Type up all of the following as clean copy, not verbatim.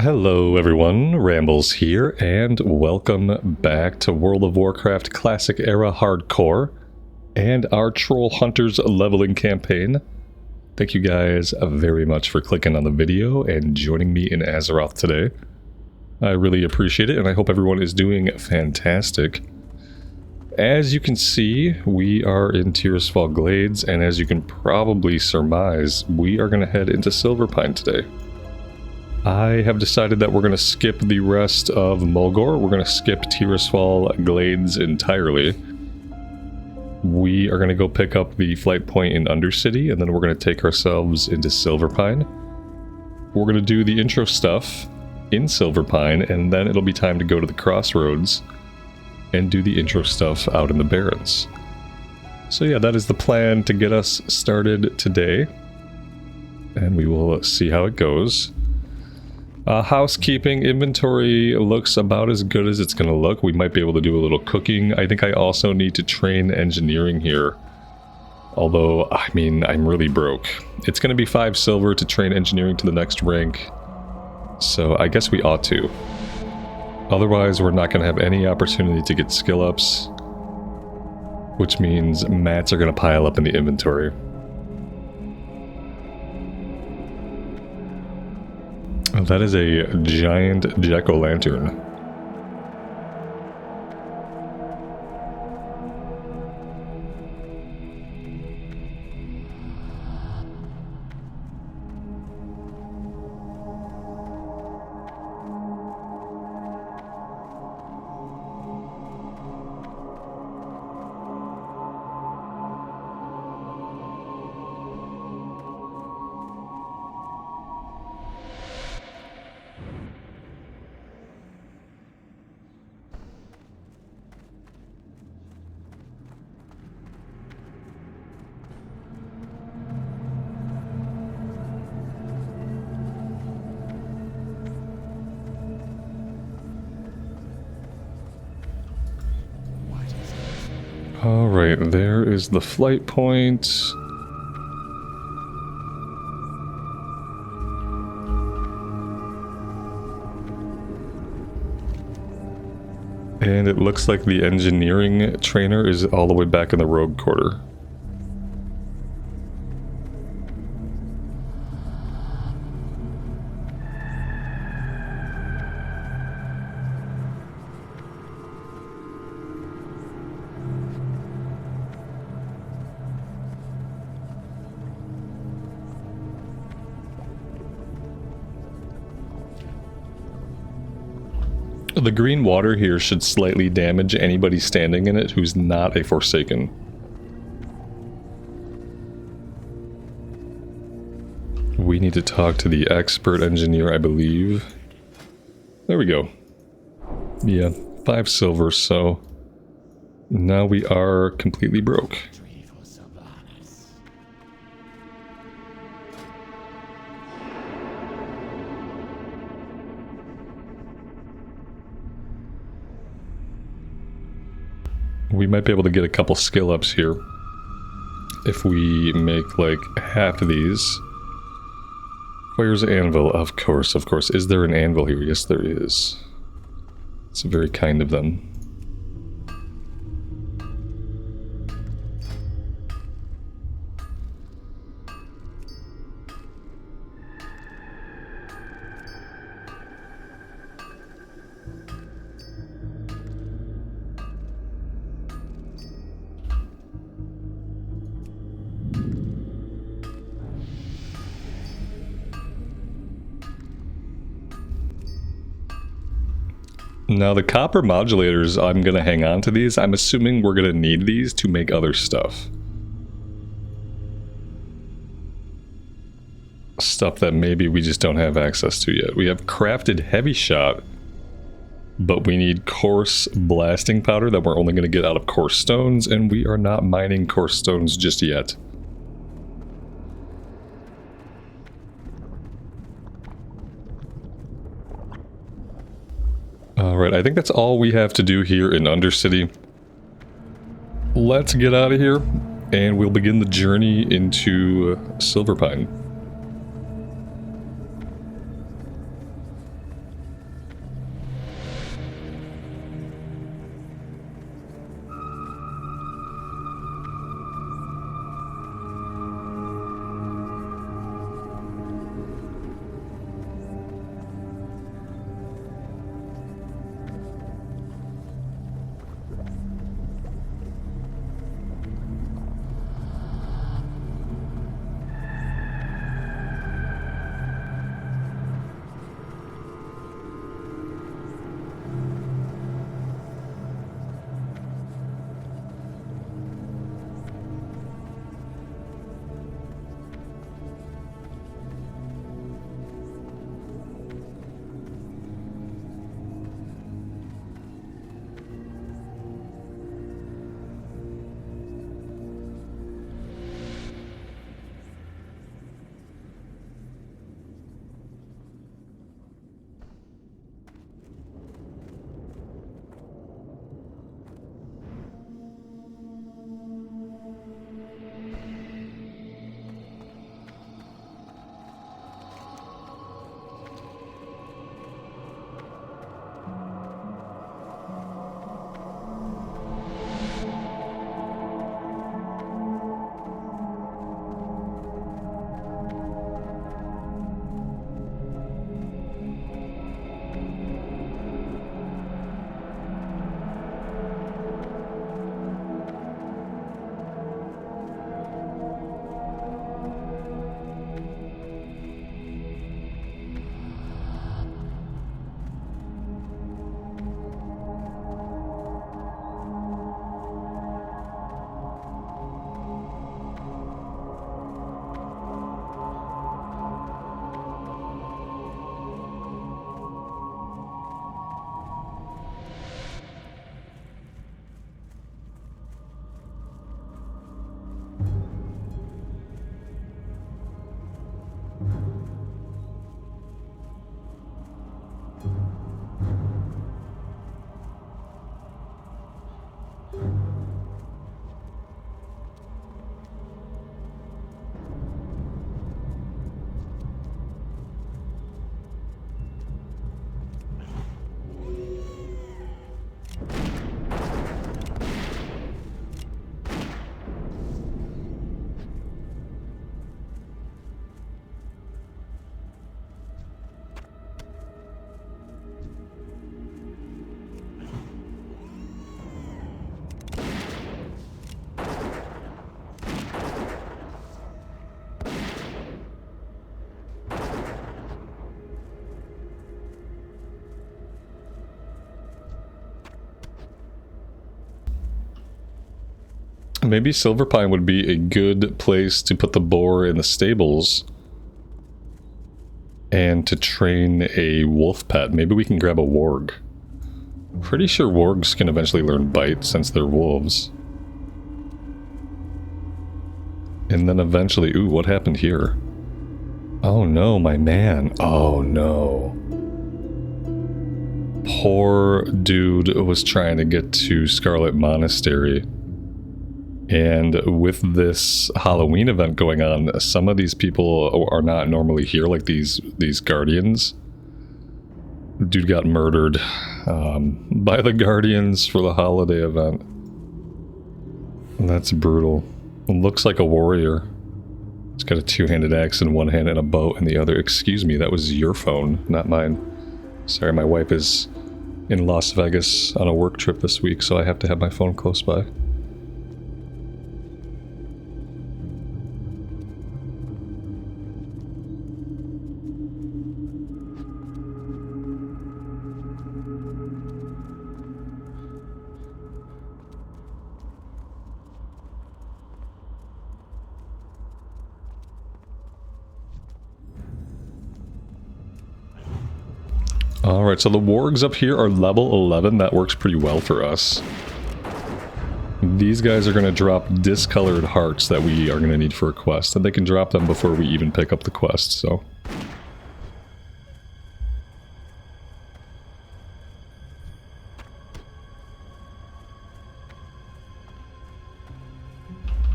Hello everyone, Rambles here, and welcome back to World of Warcraft Classic Era Hardcore and our Troll Hunters leveling campaign. Thank you guys very much for clicking on the video and joining me in Azeroth today. I really appreciate it, and I hope everyone is doing fantastic. As you can see, we are in Tirisfal Glades, and as you can probably surmise, we are going to head into Silverpine today. I have decided that we're going to skip the rest of Mulgore. We're going to skip Tirisfal Glades entirely. We are going to go pick up the flight point in Undercity, and then we're going to take ourselves into Silverpine. We're going to do the intro stuff in Silverpine, and then it'll be time to go to the Crossroads and do the intro stuff out in the Barrens. So yeah, that is the plan to get us started today, and we will see how it goes. Housekeeping inventory looks about as good as it's going to look. We might be able to do a little cooking. I think I also need to train engineering here. Although, I mean, I'm really broke. It's going to be 5 silver to train engineering to the next rank. So I guess we ought to. Otherwise, we're not going to have any opportunity to get skill ups. Which means mats are going to pile up in the inventory. That is a giant jack-o'-lantern. Alright, there is the flight point. And it looks like the engineering trainer is all the way back in the rogue quarter. The green water here should slightly damage anybody standing in it who's not a Forsaken. We need to talk to the expert engineer, I believe. There we go. Yeah, 5 silver, so now we are completely broke. We might be able to get a couple skill ups here if we make like half of these. Where's anvil? Of course, of course. Is there an anvil here? Yes, there is. It's very kind of them. Now the copper modulators, I'm going to hang on to these. I'm assuming we're going to need these to make other stuff. Stuff that maybe we just don't have access to yet. We have crafted heavy shot, but we need coarse blasting powder that we're only going to get out of coarse stones, and we are not mining coarse stones just yet. Alright, I think that's all we have to do here in Undercity. Let's get out of here, and we'll begin the journey into Silverpine. Maybe Silverpine would be a good place to put the boar in the stables. And to train a wolf pet. Maybe we can grab a warg. Pretty sure wargs can eventually learn bite since they're wolves. And then eventually... Ooh, what happened here? Oh no, my man. Oh no. Poor dude was trying to get to Scarlet Monastery. And with this Halloween event going on, some of these people are not normally here, like these guardians. Dude got murdered by the guardians for the holiday event. And that's brutal. It looks like a warrior. It's got a two-handed axe in one hand and a bow in the other. Excuse me, that was your phone, not mine. Sorry, my wife is in Las Vegas on a work trip this week, so I have to have my phone close by. Alright, so the wargs up here are level 11. That works pretty well for us. These guys are going to drop discolored hearts that we are going to need for a quest. And they can drop them before we even pick up the quest, so...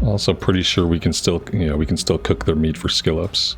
Also pretty sure we can still, we can still cook their meat for skill ups.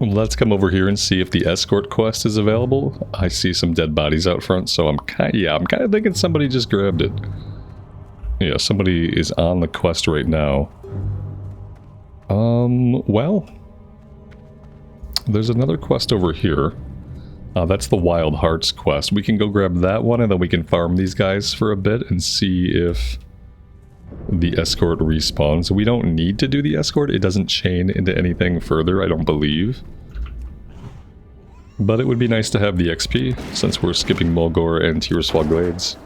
Let's come over here and see if the escort quest is available. I see some dead bodies out front, so I'm kind of thinking somebody just grabbed it. Yeah, somebody is on the quest right now. Well, there's another quest over here. That's the Wild Hearts quest. We can go grab that one, and then we can farm these guys for a bit and see if the escort respawns. We don't need to do the escort. It doesn't chain into anything further, I don't believe. But it would be nice to have the XP, since we're skipping Mulgore and Tirswa Glades.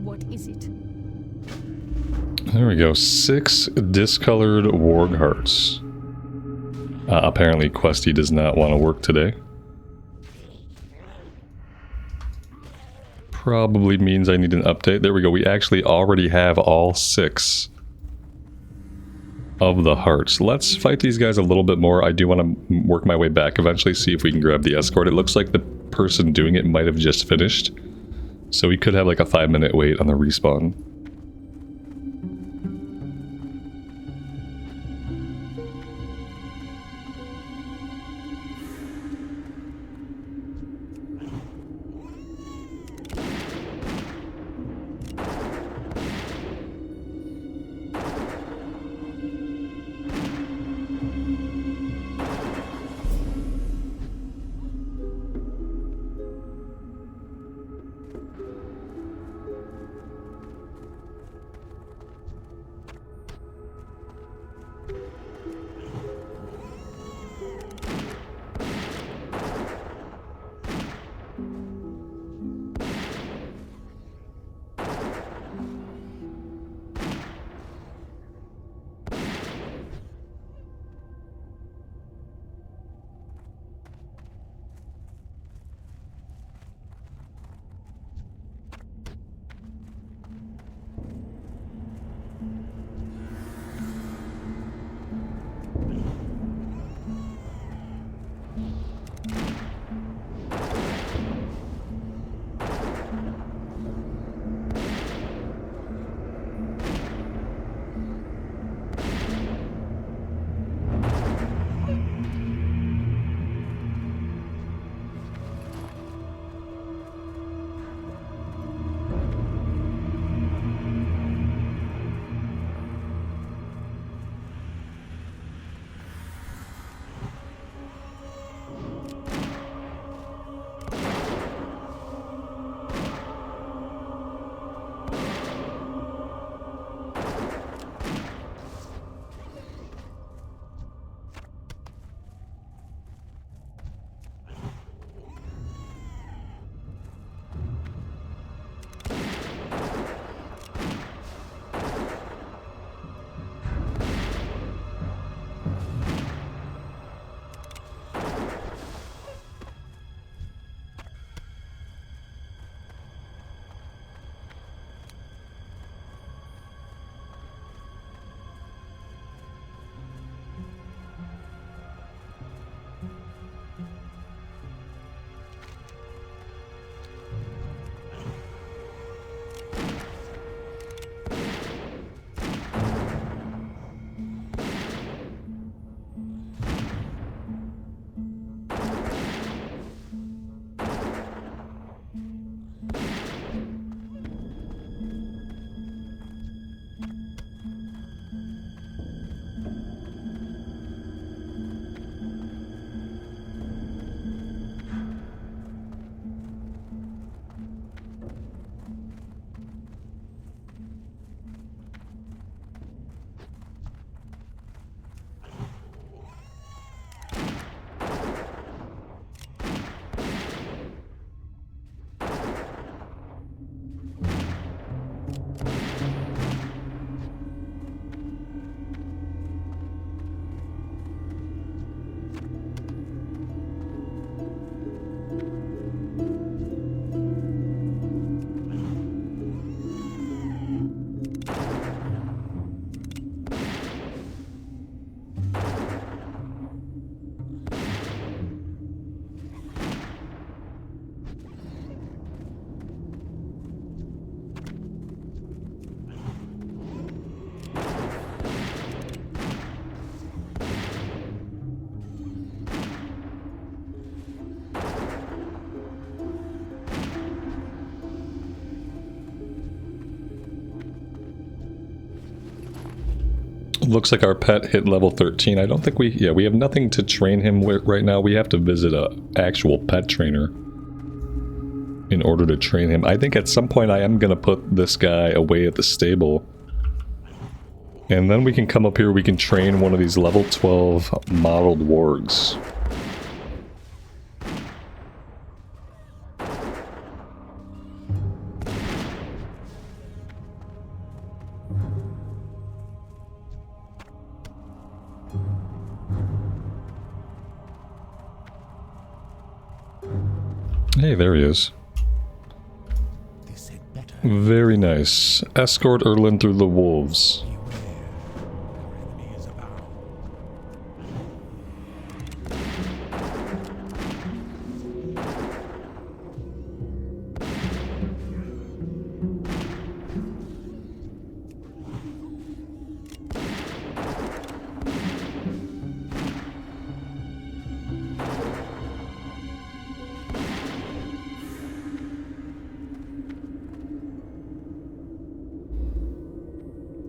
What is it? There we go. 6 discolored warg hearts. Apparently Questie does not want to work today. Probably means I need an update. There we go. We actually already have all 6 of the hearts. Let's fight these guys a little bit more. I do want to work my way back eventually, see if we can grab the escort. It looks like the person doing it might have just finished. So we could have like a 5-minute wait on the respawn. Looks like our pet hit level 13. I don't think we... Yeah, we have nothing to train him with right now. We have to visit a actual pet trainer in order to train him. I think at some point I am going to put this guy away at the stable. And then we can come up here, we can train one of these level 12 modeled wargs. Hey, there he is. Very nice. Escort Erlin through the wolves.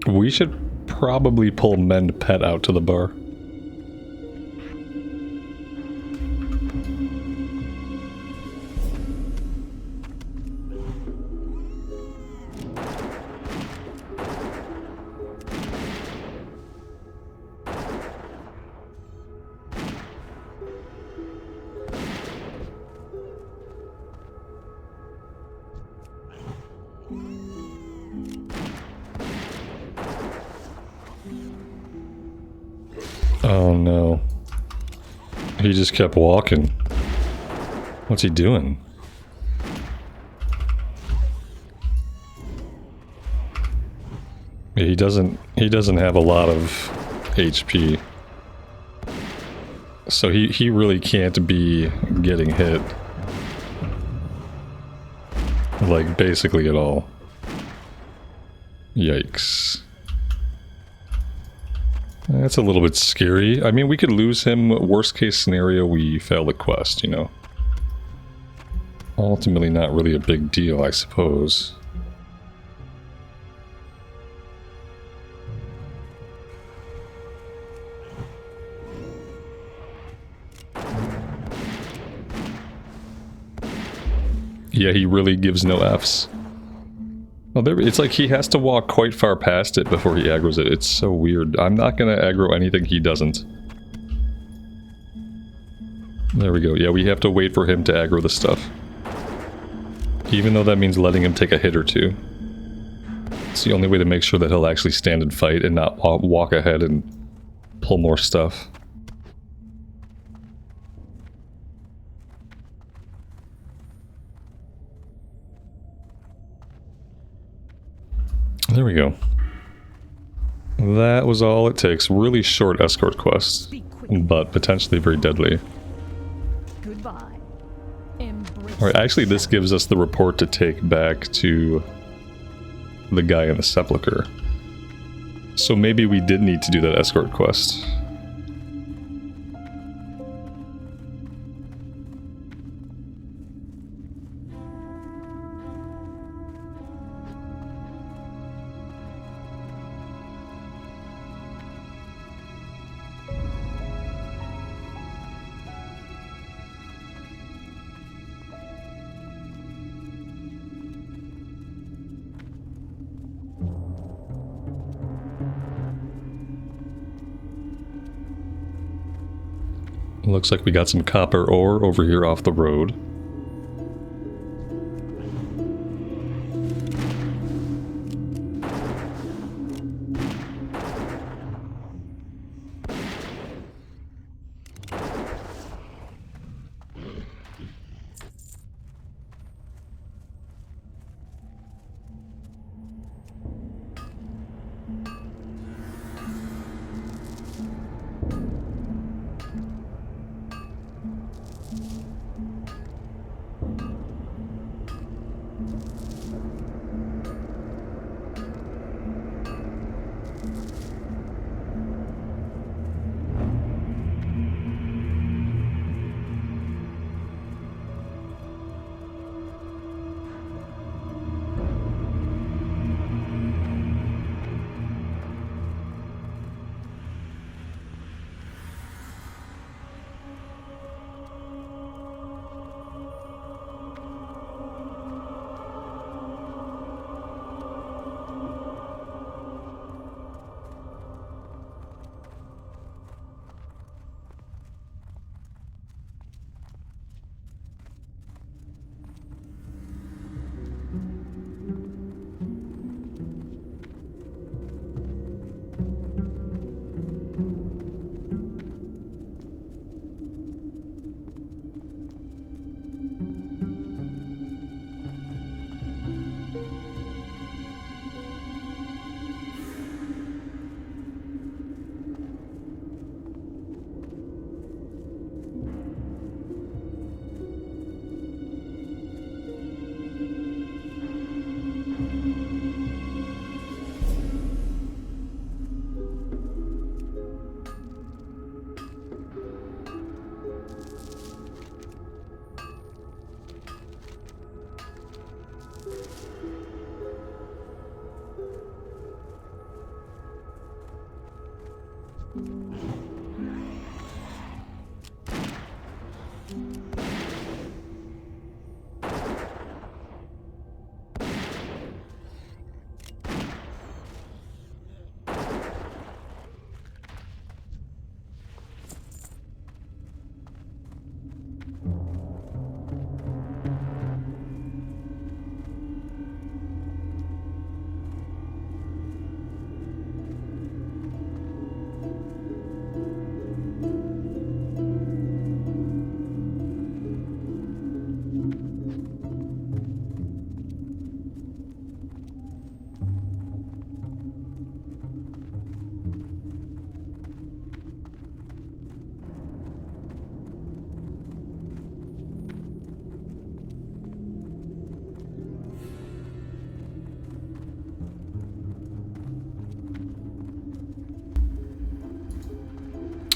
We should probably pull Mend Pet out to the bar. Oh no. He just kept walking. What's he doing? Yeah, he doesn't have a lot of HP. So he really can't be getting hit. Like basically at all. Yikes. That's a little bit scary. I mean, we could lose him. Worst case scenario, we fail the quest, you know. Ultimately not really a big deal, I suppose. Yeah, he really gives no Fs. Oh, there, it's like he has to walk quite far past it before he aggroes it. It's so weird. I'm not gonna aggro anything he doesn't. There we go. Yeah, we have to wait for him to aggro the stuff. Even though that means letting him take a hit or two. It's the only way to make sure that he'll actually stand and fight and not walk ahead and pull more stuff. There we go. That was all it takes. Really short escort quest, but potentially very deadly. Goodbye. Alright, actually this gives us the report to take back to the guy in the sepulcher. So maybe we did need to do that escort quest. Looks like we got some copper ore over here off the road.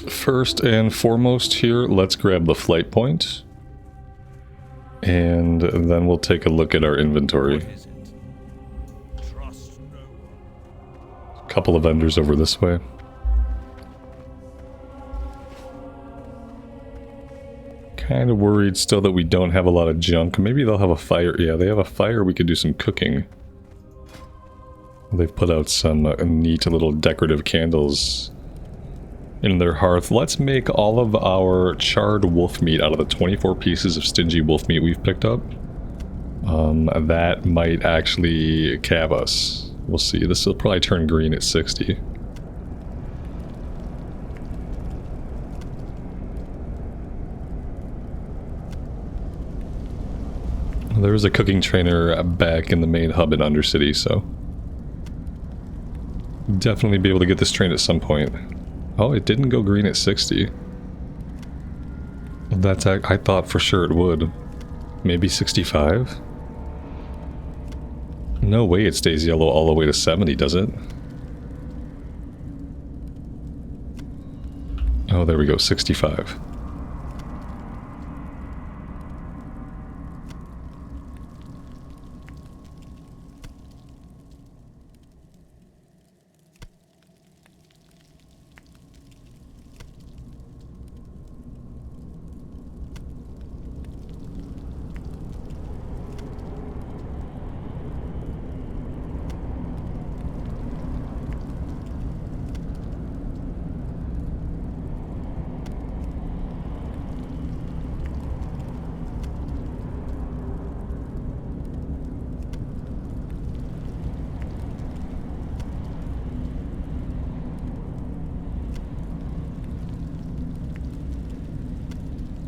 First and foremost here, let's grab the flight point. And then we'll take a look at our inventory. A couple of vendors over this way. Kind of worried still that we don't have a lot of junk. Maybe they'll have a fire. Yeah, they have a fire. We could do some cooking. They've put out some neat little decorative candles in their hearth. Let's make all of our charred wolf meat out of the 24 pieces of stingy wolf meat we've picked up. That might actually cab us. We'll see. This will probably turn green at 60. There is a cooking trainer back in the main hub in Undercity, so definitely be able to get this trained at some point. Oh, it didn't go green at 60. That's, I thought for sure it would. Maybe 65? No way it stays yellow all the way to 70, does it? Oh, there we go, 65.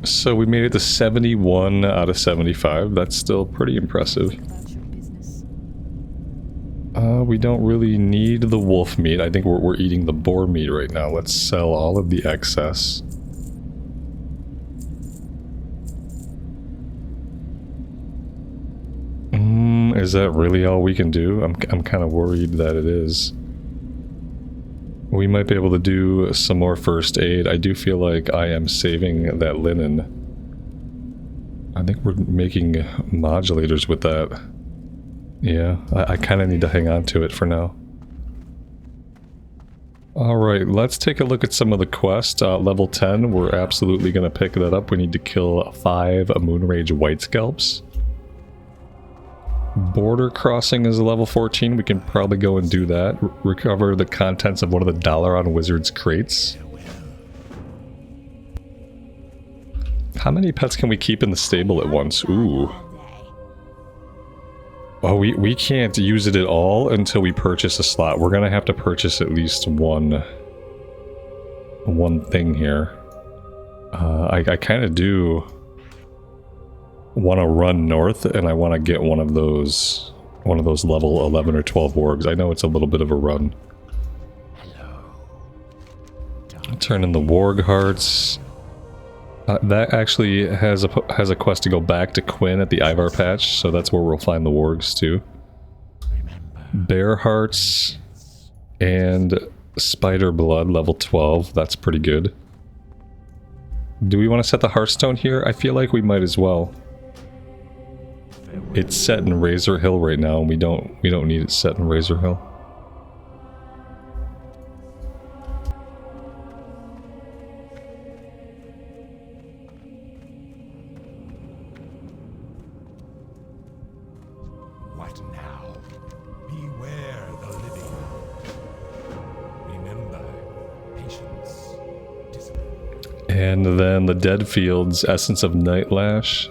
So we made it to 71 out of 75. That's still pretty impressive. We don't really need the wolf meat. I think we're eating the boar meat right now. Let's sell all of the excess. Is that really all we can do? I'm kind of worried that it is. We might be able to do some more first aid. I do feel like I am saving that linen. I think we're making modulators with that. Yeah, I kind of need to hang on to it for now. Alright, let's take a look at some of the quests. Level 10, we're absolutely going to pick that up. We need to kill 5 Moonrage White Scalps. Border crossing is a level 14. We can probably go and do that. Recover the contents of one of the Dalaran Wizard's crates. How many pets can we keep in the stable at once? Ooh. Oh, we can't use it at all until we purchase a slot. We're gonna have to purchase at least one thing here. I kind of do want to run north, and I want to get one of those level 11 or 12 wargs. I know it's a little bit of a run. Turn in the warg hearts. That actually has a quest to go back to Quinn at the Ivar patch, so that's where we'll find the wargs too. Bear hearts and spider blood, level 12. That's pretty good. Do we want to set the Hearthstone here? I feel like we might as well. It's set in Razor Hill right now, and we don't need it set in Razor Hill. And then the Dead Fields, Essence of Nightlash.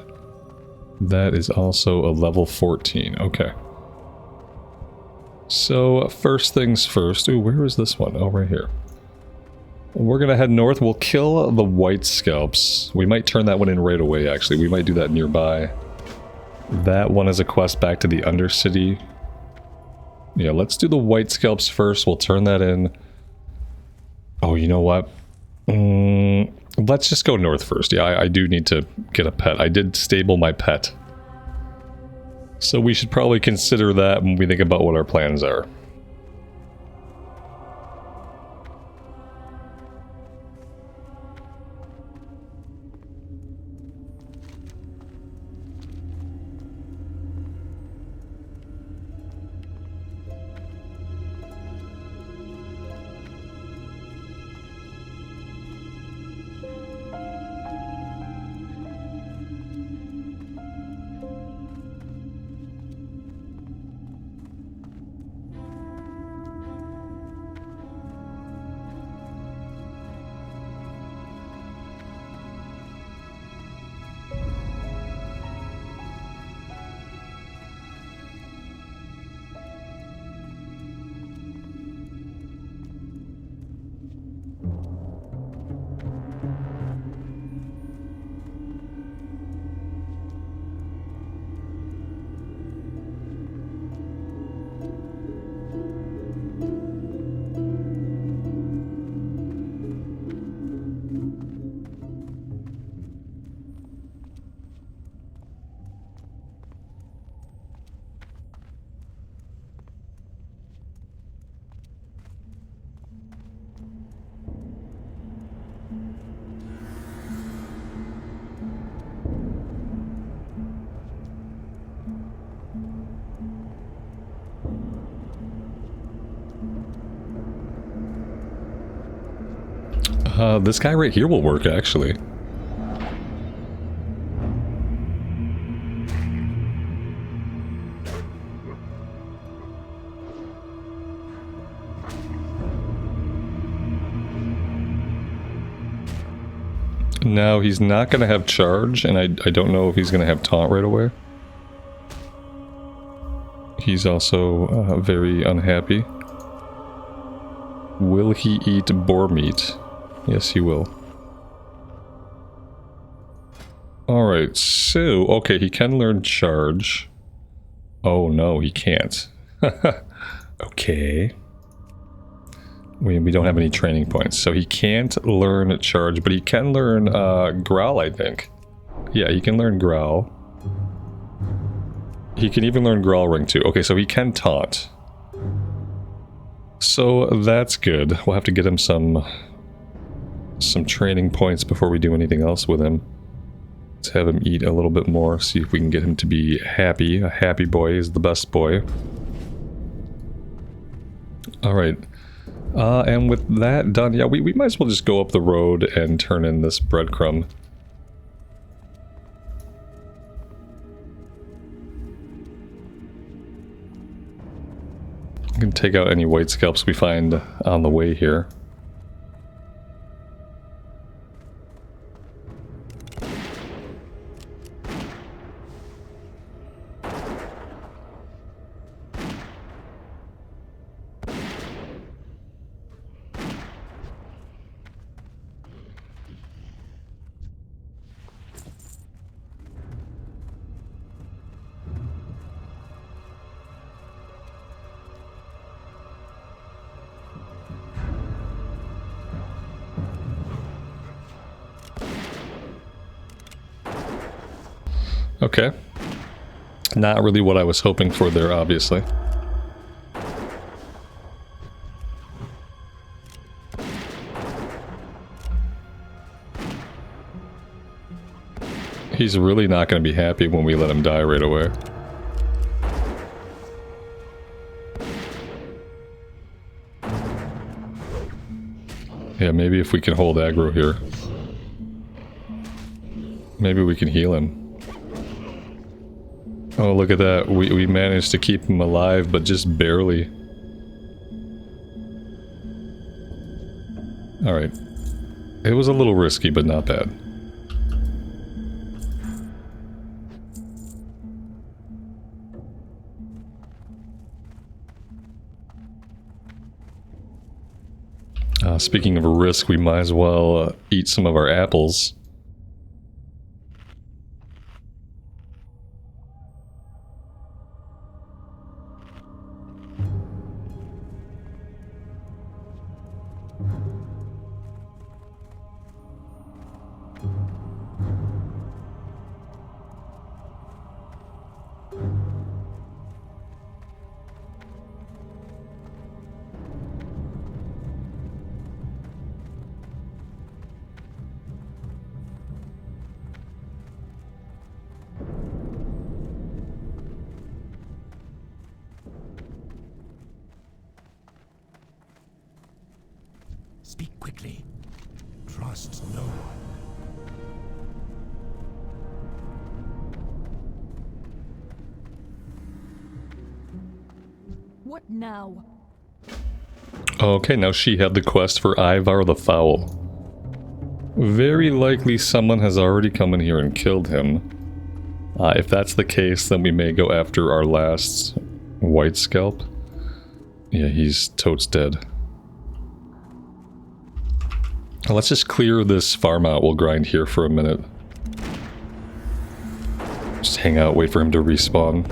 That is also a level 14. Okay. So, first things first. Ooh, where is this one? Oh, right here. We're gonna head north. We'll kill the White Scalps. We might turn that one in right away, actually. We might do that nearby. That one is a quest back to the Undercity. Yeah, let's do the White Scalps first. We'll turn that in. Oh, you know what? Let's just go north first. Yeah, I do need to get a pet. I did stable my pet. So we should probably consider that when we think about what our plans are. This guy right here will work, actually. Now, he's not going to have charge, and I don't know if he's going to have taunt right away. He's also very unhappy. Will he eat boar meat? Yes, he will. Alright, so... Okay, he can learn charge. Oh, no, he can't. Okay. We don't have any training points, so he can't learn charge, but he can learn growl, I think. Yeah, he can learn growl. He can even learn growl ring too. Okay, so he can taunt. So that's good. We'll have to get him some training points before we do anything else with him. Let's have him eat a little bit more, see if we can get him to be happy. A happy boy is the best boy. Alright. And with that done, yeah, we might as well just go up the road and turn in this breadcrumb. We can take out any white scalps we find on the way here. Okay. Not really what I was hoping for there, obviously. He's really not going to be happy when we let him die right away. Yeah, maybe if we can hold aggro here. Maybe we can heal him. Oh, look at that. We managed to keep him alive, but just barely. Alright. It was a little risky, but not bad. Speaking of a risk, we might as well eat some of our apples. Speak quickly. Trust no one. What now? Okay, now she had the quest for Ivar the Foul. Very likely someone has already come in here and killed him. If that's the case, then we may go after our last white scalp. Yeah, he's totes dead. Let's just clear this farm out. We'll grind here for a minute. Just hang out, wait for him to respawn.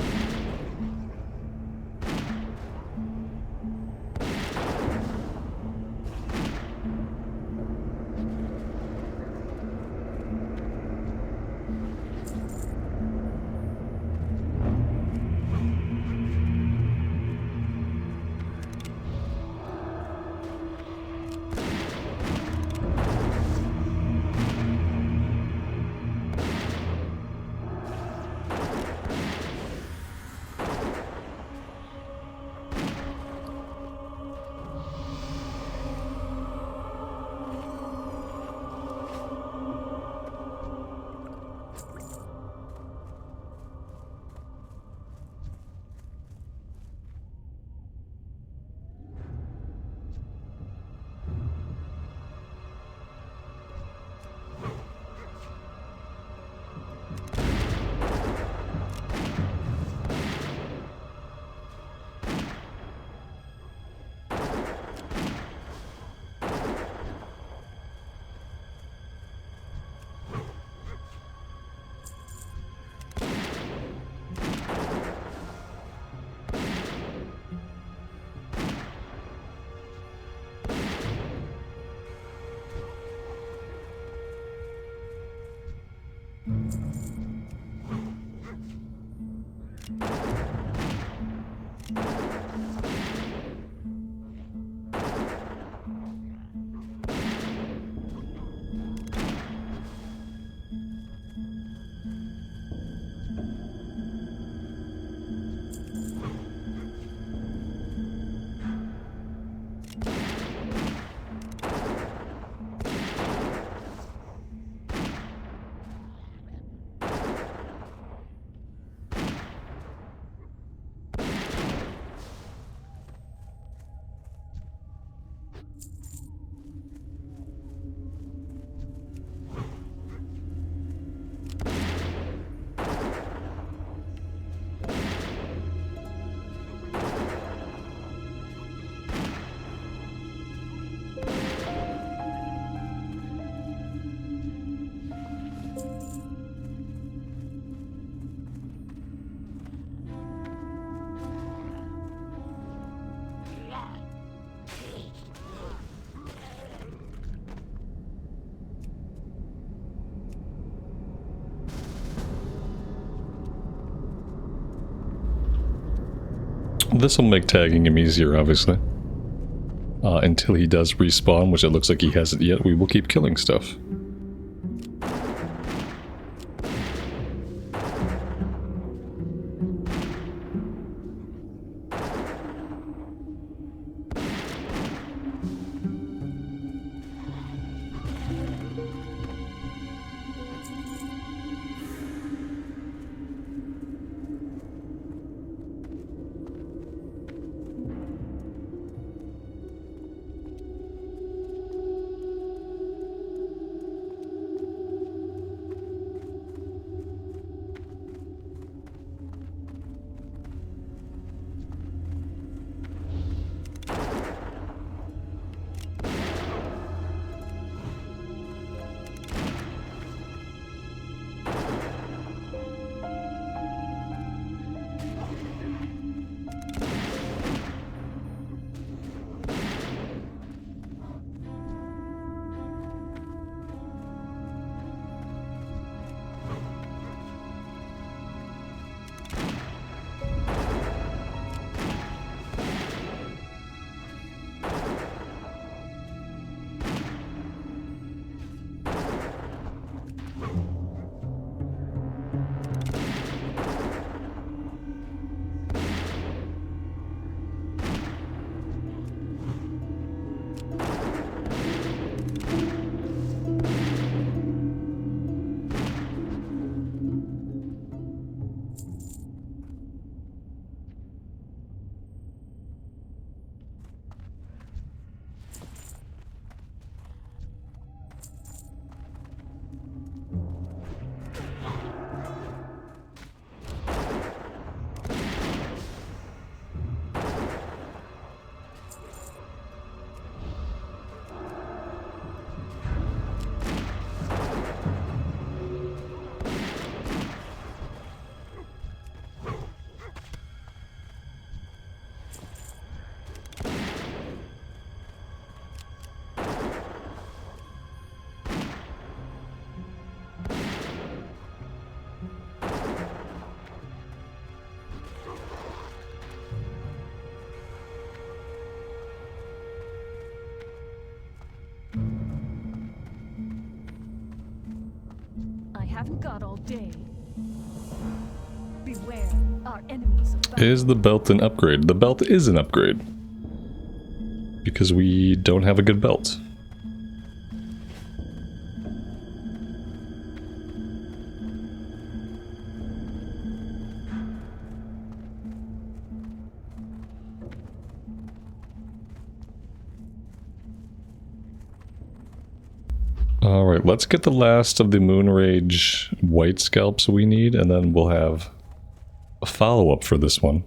This will make tagging him easier, obviously. Until he does respawn, which it looks like he hasn't yet, we will keep killing stuff. haven't got all day. Beware, our enemies are back. Is the belt an upgrade? The belt is an upgrade. Because we don't have a good belt. Alright, let's get the last of the Moonrage white scalps we need, and then we'll have a follow-up for this one.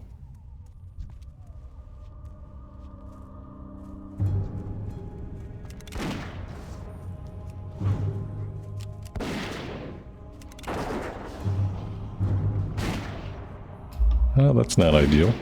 Oh, that's not ideal.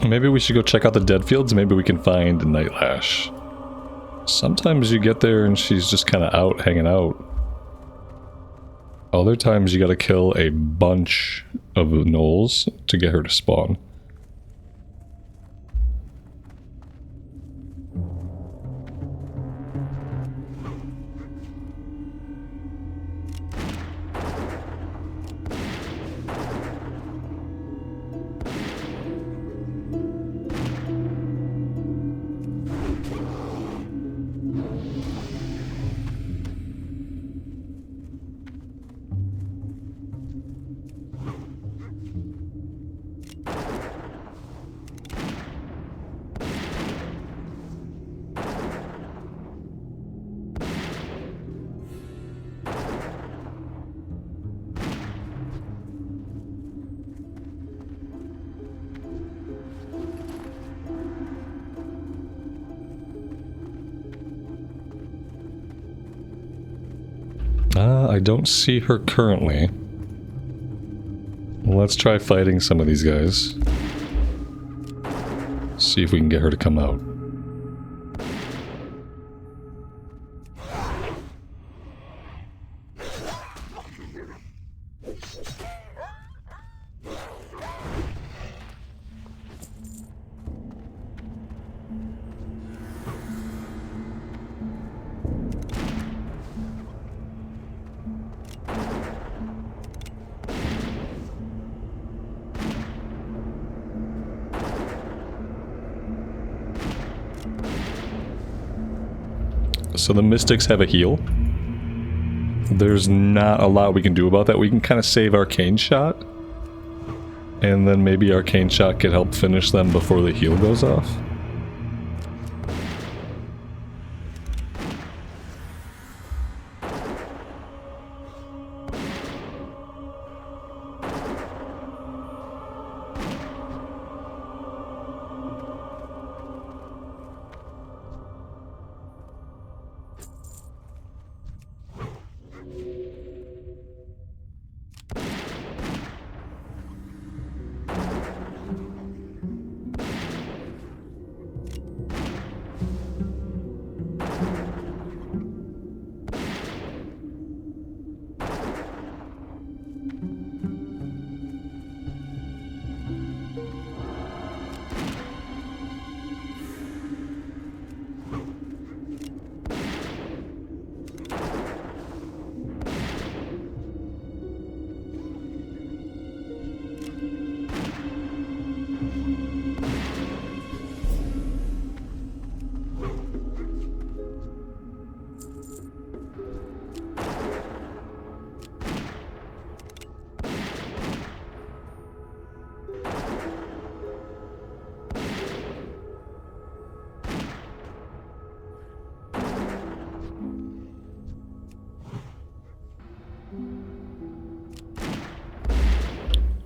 Maybe we should go check out the dead fields. Maybe we can find Nightlash. Sometimes you get there and she's just kind of out, hanging out. Other times you gotta kill a bunch of gnolls to get her to spawn. I don't see her currently. Let's try fighting some of these guys. See if we can get her to come out. So the Mystics have a heal. There's not a lot we can do about that. We can kind of save Arcane Shot. And then maybe Arcane Shot can help finish them before the heal goes off.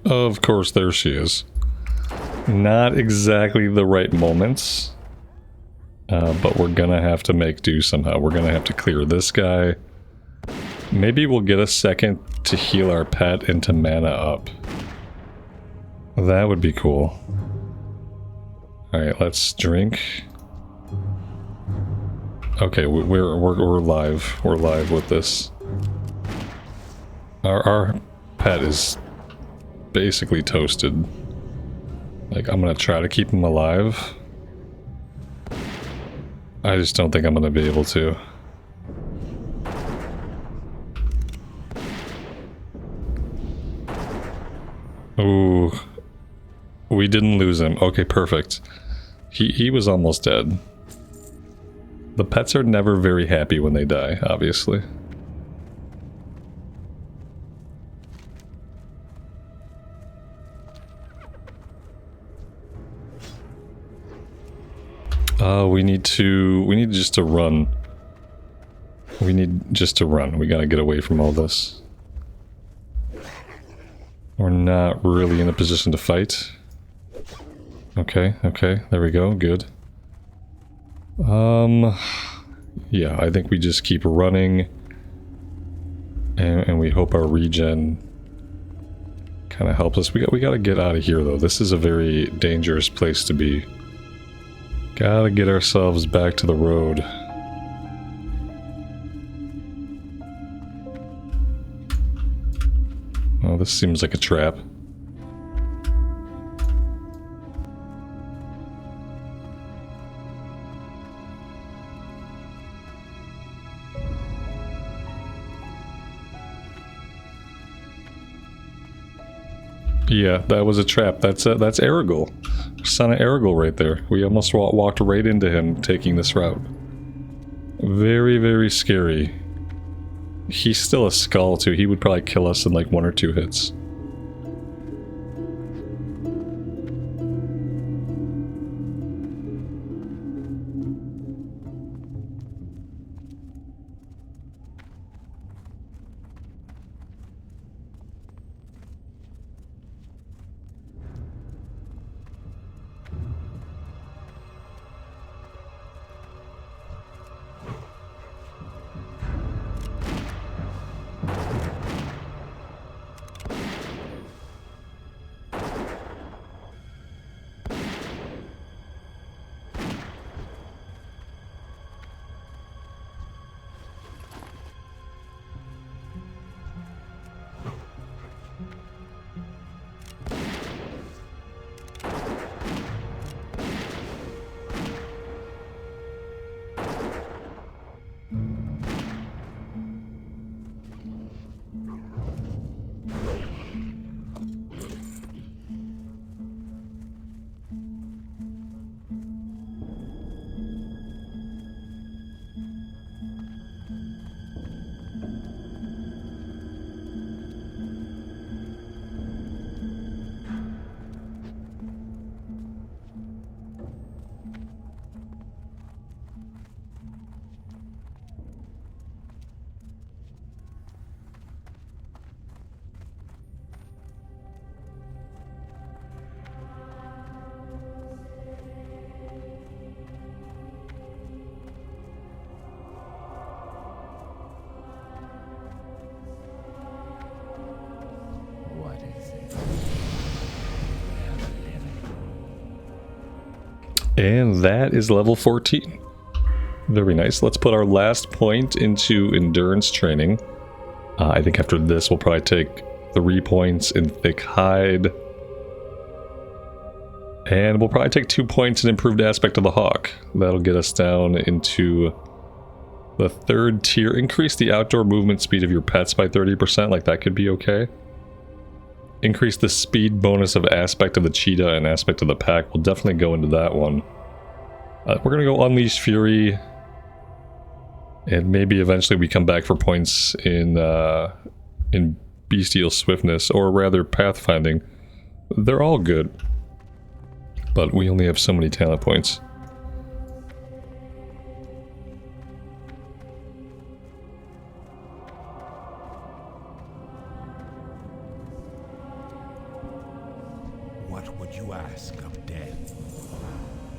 Of course, there she is. Not exactly the right moments. But we're gonna have to make do somehow. We're gonna have to clear this guy. Maybe we'll get a second to heal our pet and to mana up. That would be cool. Alright, let's drink. Okay, we're live. We're live with this. Our pet is basically toasted. Like, I'm gonna try to keep him alive. I just don't think I'm gonna be able to. Ooh. We didn't lose him. Okay, perfect. He was almost dead. The pets are never very happy when they die, obviously. We need just to run. We need just to run. We gotta get away from all this. We're not really in a position to fight. Okay, okay, there we go, good. Yeah, I think we just keep running. And we hope our regen kind of helps us. We gotta get out of here, though. This is a very dangerous place to be. Gotta get ourselves back to the road. Oh, this seems like a trap. Yeah, that was a trap. That's Aragorn. Son of Aragorn right there. We almost walked right into him taking this route. Very, very scary. He's still a skull too. He would probably kill us in like 1 or 2 hits. And that is level 14. Very nice. Let's put our last point into endurance training. I think after this we'll probably take 3 points in thick hide. And we'll probably take 2 points in improved aspect of the hawk. That'll get us down into the 3rd tier. Increase the outdoor movement speed of your pets by 30%, like that could be okay. Increase the speed bonus of aspect of the cheetah and aspect of the pack. We'll definitely go into that one. We're gonna go Unleash Fury. And maybe eventually we come back for points in Bestial Swiftness, or rather Pathfinding. They're all good. But we only have so many talent points. What would you ask of death?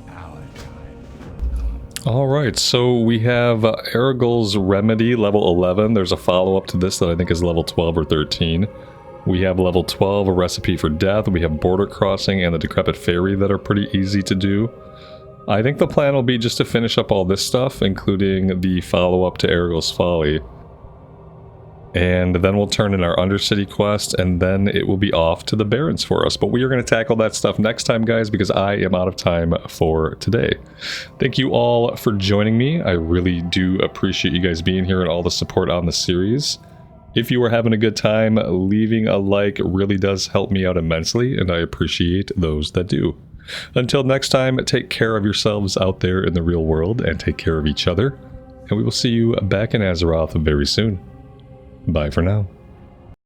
Our time. Alright, so we have Aragol's Remedy, level 11. There's a follow-up to this that I think is level 12 or 13. We have level 12, a Recipe for Death. We have Border Crossing and the Decrepit Fairy that are pretty easy to do. I think the plan will be just to finish up all this stuff, including the follow-up to Aragol's Folly. And then we'll turn in our Undercity quest, and then it will be off to the Barrens for us. But we are going to tackle that stuff next time, guys, because I am out of time for today. Thank you all for joining me. I really do appreciate you guys being here and all the support on the series. If you are having a good time, leaving a like really does help me out immensely, and I appreciate those that do. Until next time, take care of yourselves out there in the real world, and take care of each other. And we will see you back in Azeroth very soon. Bye for now.